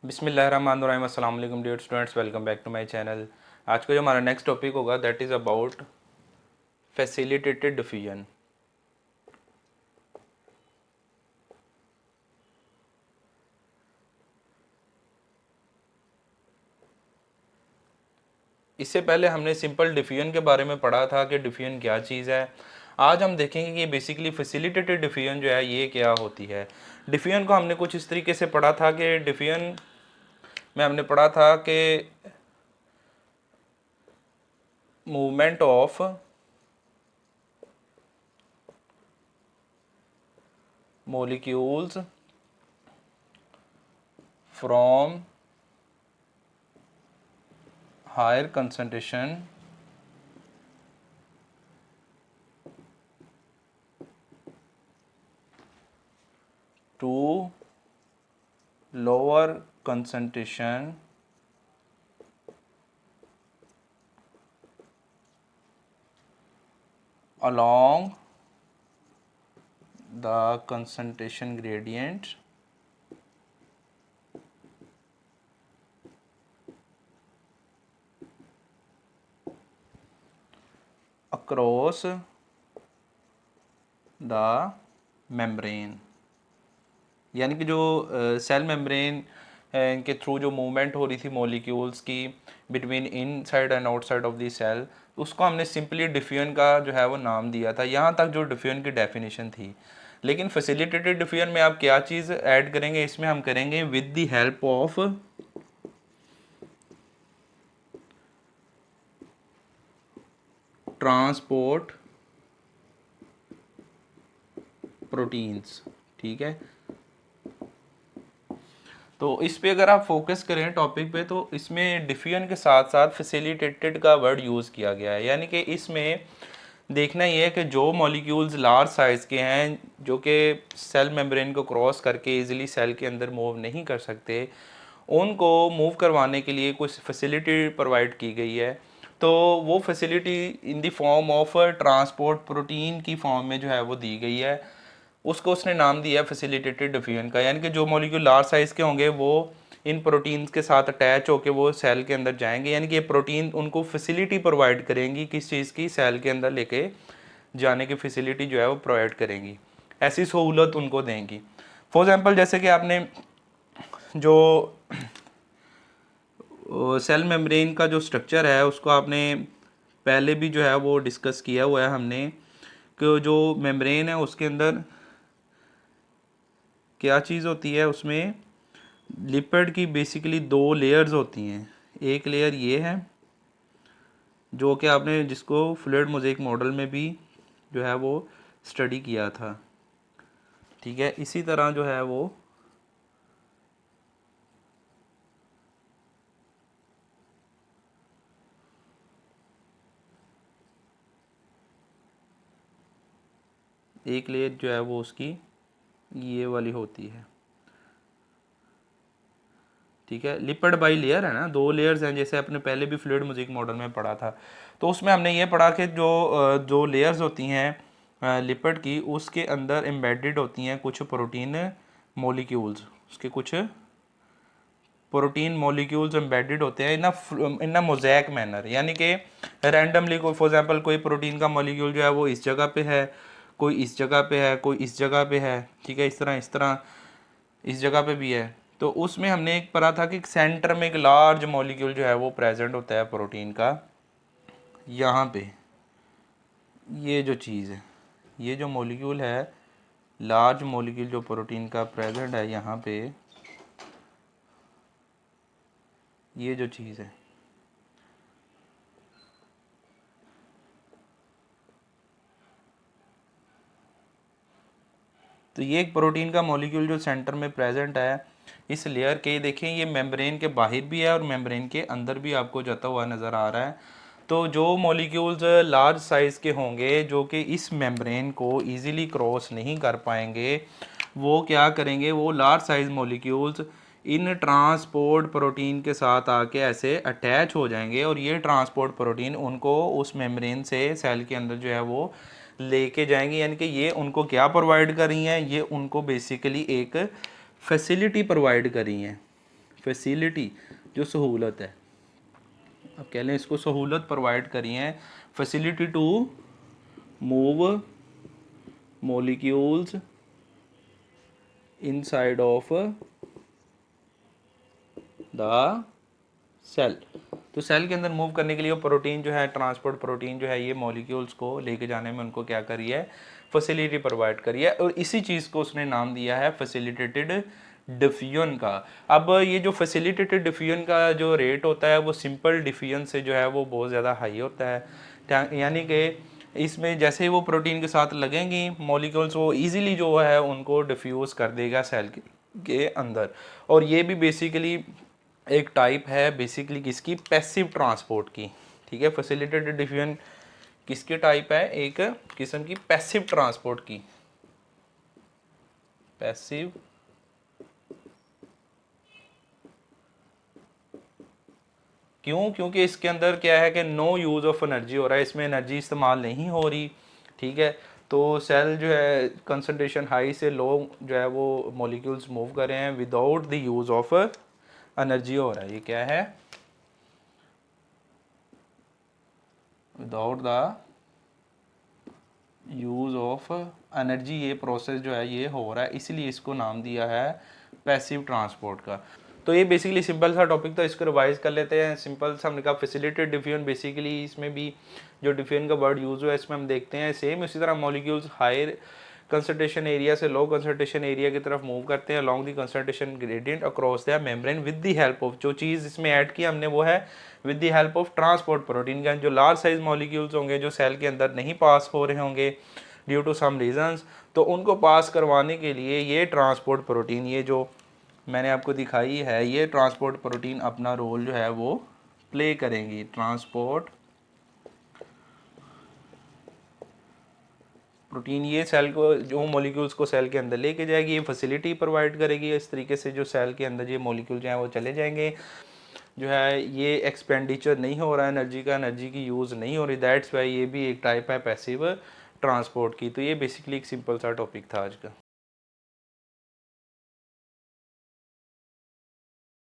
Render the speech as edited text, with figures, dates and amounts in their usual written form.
बिस्मिल्लाहिर्रहमानिर्रहीम। अस्सलाम वालेकुम dear students, welcome back to my channel. आज का जो हमारा नेक्स्ट टॉपिक होगा that is about facilitated diffusion. इससे पहले हमने सिंपल डिफिजन के बारे में पढ़ा था कि डिफिजन क्या चीज़ है। आज हम देखेंगे कि बेसिकली फैसिलिटेटेड डिफिजन जो है ये क्या होती है। डिफिजन को हमने कुछ इस तरीके से पढ़ा था कि डिफिजन में हमने पढ़ा था कि movement of molecules from higher concentration to lower concentration along the concentration gradient across the membrane। यानी कि जो सेल मेम्ब्रेन के थ्रू जो मूवमेंट हो रही थी मॉलिक्यूल्स की between inside and outside of the cell, उसको हमने सिंपली डिफ्यूजन का जो है वो नाम दिया था। यहाँ तक जो डिफ्यूजन की डेफिनेशन थी। लेकिन फैसिलिटेटेड डिफ्यूजन में आप क्या चीज़ ऐड करेंगे, इसमें हम करेंगे with the help of transport proteins. ठीक है, तो इस पे अगर आप फोकस करें टॉपिक पे, तो इसमें डिफ्यूजन के साथ साथ फैसिलिटेटेड का वर्ड यूज़ किया गया है। यानी कि इसमें देखना ये है कि जो मॉलिक्यूल्स लार्ज साइज़ के हैं, जो कि सेल मेम्ब्रेन को क्रॉस करके इजीली सेल के अंदर मूव नहीं कर सकते, उनको मूव करवाने के लिए कुछ फैसिलिटी प्रोवाइड की गई है। तो वो facility in the form of transport protein की फॉर्म में जो है वो दी गई है। उसको उसने नाम दिया फैसिलिटेटेड डिफ्यूजन का। यानी कि जो मॉलिक्यूल लार्ज साइज़ के होंगे वो इन प्रोटीन्स के साथ अटैच होकर वो सेल के अंदर जाएंगे। यानी कि ये प्रोटीन उनको फैसिलिटी प्रोवाइड करेंगी, किस चीज़ की, सेल के अंदर लेके जाने की फैसिलिटी जो है वो प्रोवाइड करेंगी, ऐसी सहूलत उनको देंगी। फॉर एग्जांपल जैसे कि आपने जो सेल मेम्ब्रेन का जो स्ट्रक्चर है उसको आपने पहले भी जो है वो डिस्कस किया हुआ है हमने, कि जो मेम्ब्रेन है उसके अंदर क्या चीज़ होती है, उसमें लिपिड की बेसिकली दो लेयर्स होती हैं। एक लेयर ये है जो कि आपने जिसको फ्लूइड मोज़ेक मॉडल में भी जो है वो स्टडी किया था। ठीक है, इसी तरह जो है वो एक लेयर जो है वो उसकी ये वाली होती है। ठीक है, लिपिड बाई लेयर है ना, दो लेयर्स हैं, जैसे आपने पहले भी फ्लूइड मोज़ेक मॉडल में पढ़ा था। तो उसमें हमने ये पढ़ा कि जो लेयर्स होती हैं लिपिड की, उसके अंदर एम्बेडेड होती हैं कुछ प्रोटीन मॉलिक्यूल्स। उसके कुछ प्रोटीन मॉलिक्यूल्स एम्बेडेड होते हैं इन अ मोज़ेक मैनर। यानी कि रैंडमली कोई, फॉर एग्जांपल कोई प्रोटीन का मॉलिक्यूल जो है वो इस जगह पे है, कोई इस जगह पे है, कोई इस जगह पे है। ठीक है, इस तरह इस जगह पे भी है। तो उसमें हमने एक पढ़ा था कि सेंटर में एक लार्ज मॉलिक्यूल जो है वो प्रेजेंट होता है प्रोटीन का। यहाँ पे ये जो चीज़ है, ये जो मॉलिक्यूल है, लार्ज मॉलिक्यूल जो प्रोटीन का प्रेजेंट है यहाँ पे, ये जो चीज़ है, तो ये एक प्रोटीन का मॉलिक्यूल जो सेंटर में प्रेजेंट है इस लेयर के। देखें ये मेम्ब्रेन के बाहर भी है और मेम्ब्रेन के अंदर भी आपको जाता हुआ नज़र आ रहा है। तो जो मॉलिक्यूल्स लार्ज साइज़ के होंगे जो कि इस मेम्ब्रेन को इजीली क्रॉस नहीं कर पाएंगे, वो क्या करेंगे, वो large size molecules in transport protein के साथ आके ऐसे अटैच हो जाएंगे और ये ट्रांसपोर्ट प्रोटीन उनको उस मेम्ब्रेन से सेल के अंदर जो है वो लेके जाएंगे। यानी कि ये उनको क्या प्रोवाइड कर रही हैं, ये उनको बेसिकली एक फैसिलिटी प्रोवाइड कर रही हैं। फैसिलिटी जो सहूलत है, अब कह लें इसको सहूलत प्रोवाइड करी है, facility to move molecules inside of the cell. तो सेल के अंदर मूव करने के लिए प्रोटीन जो है, ट्रांसपोर्ट प्रोटीन जो है, ये मॉलिक्यूल्स को लेके जाने में उनको क्या करी है, फैसिलिटी प्रोवाइड करी है। और इसी चीज़ को उसने नाम दिया है फैसिलिटेटेड डिफ्यूजन का। अब ये जो फैसिलिटेटेड डिफ्यूजन का जो रेट होता है वो सिंपल डिफ्यूजन से जो है वो बहुत ज़्यादा हाई होता है, यानी कि इसमें जैसे ही वो प्रोटीन के साथ लगेंगी मॉलिक्यूल्स, वो इजीली जो है उनको डिफ्यूज़ कर देगा सेल के अंदर। और ये भी बेसिकली एक टाइप है बेसिकली किसकी, पैसिव ट्रांसपोर्ट की। ठीक है, फैसिलिटेटेड डिफ्यूजन किसकी टाइप है, एक किस्म की पैसिव ट्रांसपोर्ट की, पैसिव क्यों, क्योंकि इसके अंदर क्या है कि नो यूज़ ऑफ एनर्जी हो रहा है, इसमें एनर्जी इस्तेमाल नहीं हो रही। ठीक है, तो सेल जो है कंसंट्रेशन हाई से लो जो है वो मॉलिक्यूल्स मूव कर रहे हैं without the use of energy हो रहा है। ये क्या है, without the use of energy, ये प्रोसेस जो है ये हो रहा है, इसलिए इसको नाम दिया है पैसिव ट्रांसपोर्ट का। तो ये बेसिकली सिंपल सा टॉपिक था, इसको रिवाइज कर लेते हैं। सिंपल सा हमने कहा फैसिलिटेटेड डिफ्यूजन, बेसिकली इसमें भी जो डिफ्यूजन का वर्ड यूज़ हुआ है इसमें हम देखते हैं सेम इसी तरह मॉलिक्यूल्स हायर कंसंट्रेशन एरिया से लो कंसंट्रेशन एरिया की तरफ मूव करते हैं along the concentration gradient across the membrane with the help of, जो चीज़ इसमें ऐड की हमने वो है with the help of transport protein का। जो लार्ज साइज मॉलिक्यूल्स होंगे जो सेल के अंदर नहीं पास हो रहे होंगे ड्यू टू सम रीजंस, तो उनको पास करवाने के लिए ये ट्रांसपोर्ट प्रोटीन, ये जो मैंने आपको दिखाई है, ये ट्रांसपोर्ट प्रोटीन अपना रोल जो है वो प्ले करेंगी। ट्रांसपोर्ट प्रोटीन ये सेल को, जो मॉलिक्यूल्स को सेल के अंदर लेके जाएगी, ये फैसिलिटी प्रोवाइड करेगी इस तरीके से जो सेल के अंदर ये मॉलिक्यूल जो है वो चले जाएंगे। जो है ये एक्सपेंडिचर नहीं हो रहा है एनर्जी का, एनर्जी की यूज़ नहीं हो रही, दैट्स वाई ये भी एक टाइप है पैसिव ट्रांसपोर्ट की। तो ये बेसिकली एक सिंपल सा टॉपिक था आज का।